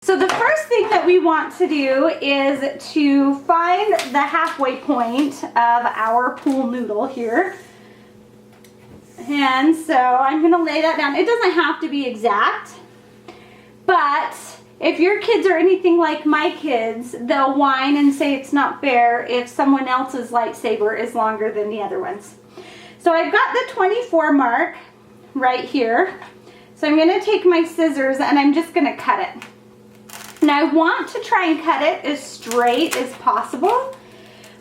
So the first thing that we want to do is to find the halfway point of our pool noodle here. And so I'm going to lay that down. It doesn't have to be exact, but if your kids are anything like my kids, they'll whine and say it's not fair if someone else's lightsaber is longer than the other ones. So I've got the 24 mark right here. So I'm going to take my scissors and I'm just going to cut it. Now I want to try and cut it as straight as possible,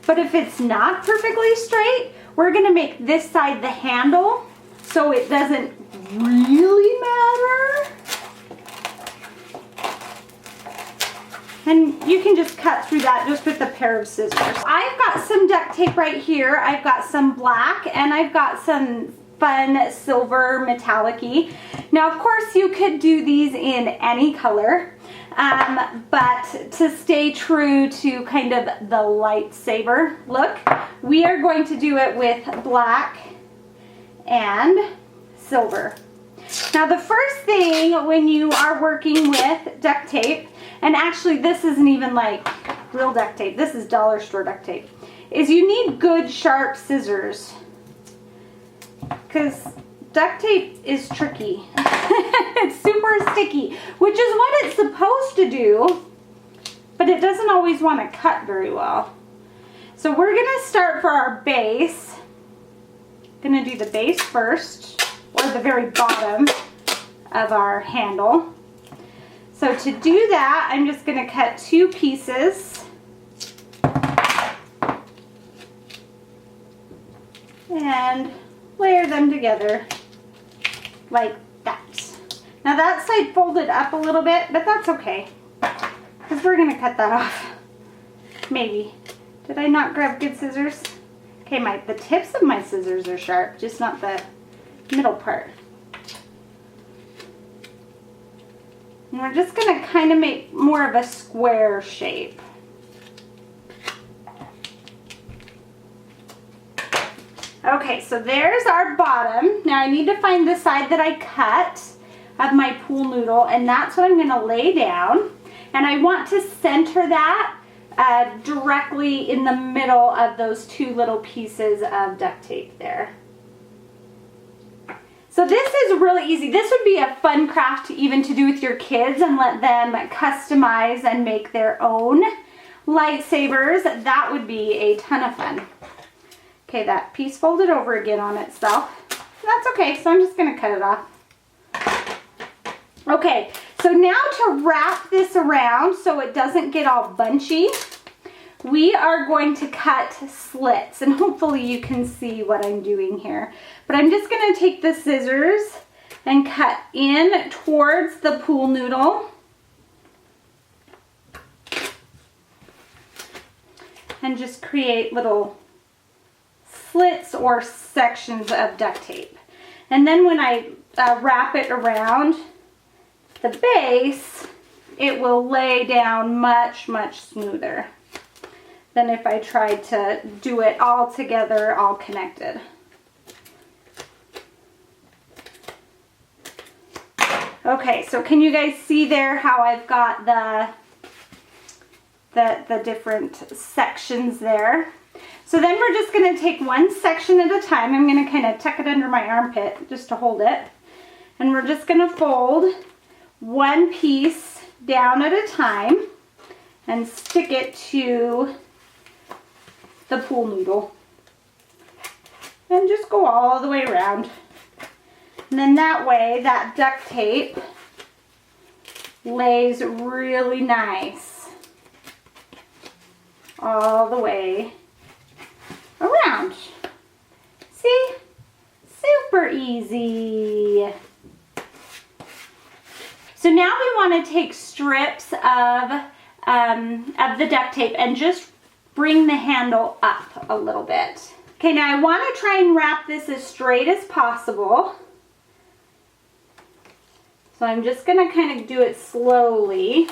but if it's not perfectly straight, we're going to make this side the handle so it doesn't really matter. And you can just cut through that just with a pair of scissors. I've got some duct tape right here. I've got some black and I've got some fun silver metallic-y. Now, of course, you could do these in any color, but to stay true to kind of the lightsaber look, we are going to do it with black and silver. Now, the first thing when you are working with duct tape, and actually this isn't even like real duct tape, this is dollar store duct tape, is you need good sharp scissors, because duct tape is tricky. It's super sticky, which is what it's supposed to do, but it doesn't always want to cut very well. So we're going to start for our base. Going to do the base first, or the very bottom of our handle. So to do that, I'm just going to cut 2 pieces. And layer them together like that. Now that side folded up a little bit, but that's okay, because we're going to cut that off. Maybe. Did I not grab good scissors? Okay, the tips of my scissors are sharp, just not the middle part. And we're just going to kind of make more of a square shape. Okay, so there's our bottom. Now I need to find the side that I cut of my pool noodle, and that's what I'm going to lay down. And I want to center that directly in the middle of those 2 little pieces of duct tape there. So this is really easy. This would be a fun craft even to do with your kids and let them customize and make their own lightsabers. That would be a ton of fun. Okay, that piece folded over again on itself. That's okay, so I'm just going to cut it off. Okay, so now to wrap this around so it doesn't get all bunchy, we are going to cut slits, and hopefully you can see what I'm doing here. But I'm just going to take the scissors and cut in towards the pool noodle. And just create little slits or sections of duct tape. And then when I wrap it around the base, it will lay down much, much smoother than if I tried to do it all together, all connected. Okay, so can you guys see there how I've got the different sections there? So then we're just going to take one section at a time. I'm going to kind of tuck it under my armpit just to hold it. And we're just going to fold one piece down at a time and stick it to the pool noodle. And just go all the way around. And then that way, that duct tape lays really nice all the way around. See? Super easy. So now we want to take strips of the duct tape and just bring the handle up a little bit. Okay, now I want to try and wrap this as straight as possible. So I'm just going to kind of do it slowly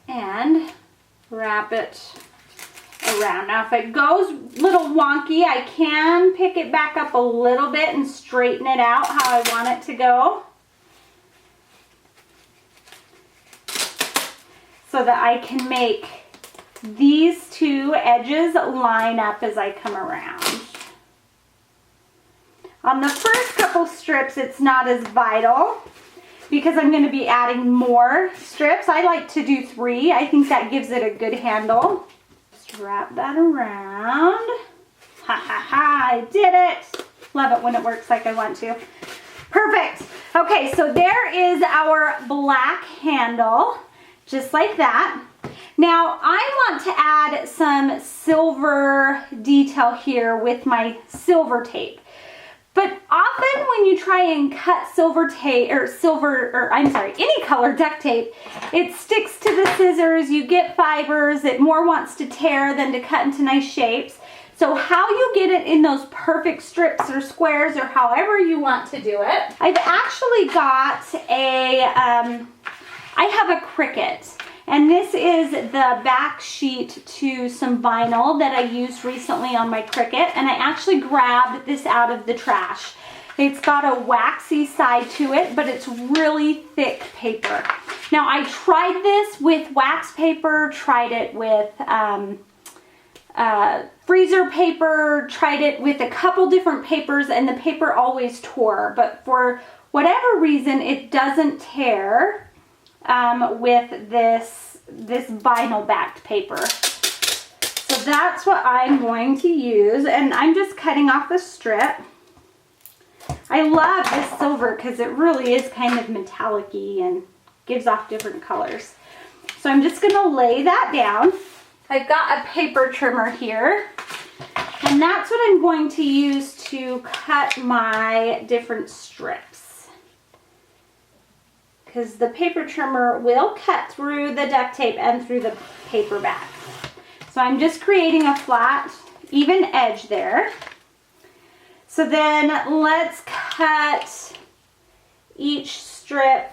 and wrap it around. Now if it goes a little wonky, I can pick it back up a little bit and straighten it out how I want it to go. so that I can make these two edges line up as I come around. On the first couple strips, it's not as vital because I'm going to be adding more strips. I like to do 3. I think that gives it a good handle. Just wrap that around. Ha ha ha, I did it. Love it when it works like I want to. Perfect. Okay, so there is our black handle, just like that. Now I want to add some silver detail here with my silver tape. But often when you try and cut silver tape, any color duct tape, it sticks to the scissors, you get fibers, it more wants to tear than to cut into nice shapes. So how you get it in those perfect strips or squares or however you want to do it. I've actually got I have a Cricut. And this is the back sheet to some vinyl that I used recently on my Cricut. And I actually grabbed this out of the trash. It's got a waxy side to it, but it's really thick paper. Now I tried this with wax paper, tried it with freezer paper, tried it with a couple different papers, and the paper always tore. But for whatever reason, it doesn't tear with this vinyl backed paper. So that's what I'm going to use, and I'm just cutting off the strip. I love this silver because it really is kind of metallic-y and gives off different colors. So I'm just going to lay that down. I've got a paper trimmer here, and that's what I'm going to use to cut my different strips. Because the paper trimmer will cut through the duct tape and through the paper back. So I'm just creating a flat, even edge there. So then let's cut each strip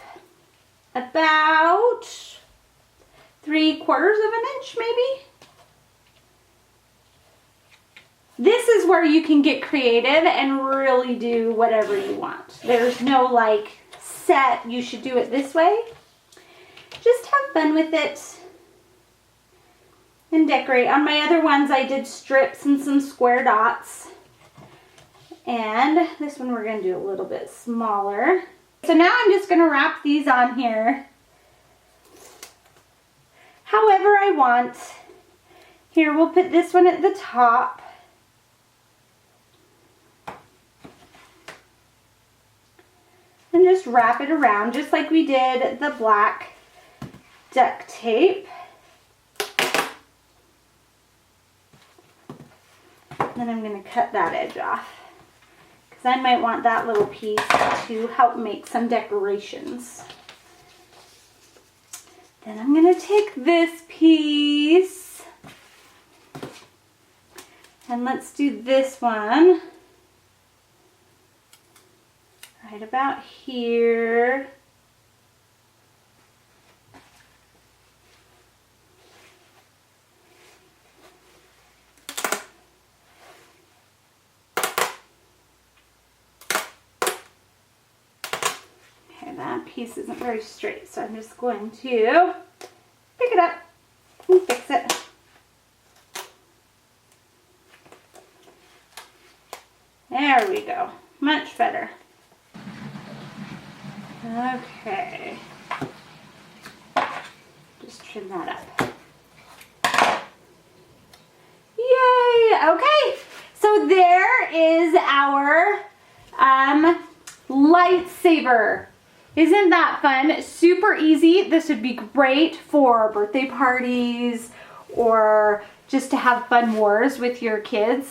about 3/4 of an inch maybe. This is where you can get creative and really do whatever you want. There's no like set, you should do it this way. Just have fun with it and decorate. On my other ones I did strips and some square dots. And this one we're going to do a little bit smaller. So now I'm just going to wrap these on here however I want. Here, we'll put this one at the top. And just wrap it around just like we did the black duct tape. Then I'm going to cut that edge off, because I might want that little piece to help make some decorations. Then I'm going to take this piece, and let's do this one right about here. That piece isn't very straight, so I'm just going to pick it up and fix it. There we go. Much better. Okay. Just trim that up. Yay! Okay. So there is our lightsaber. Isn't that fun? Super easy. This would be great for birthday parties or just to have fun wars with your kids.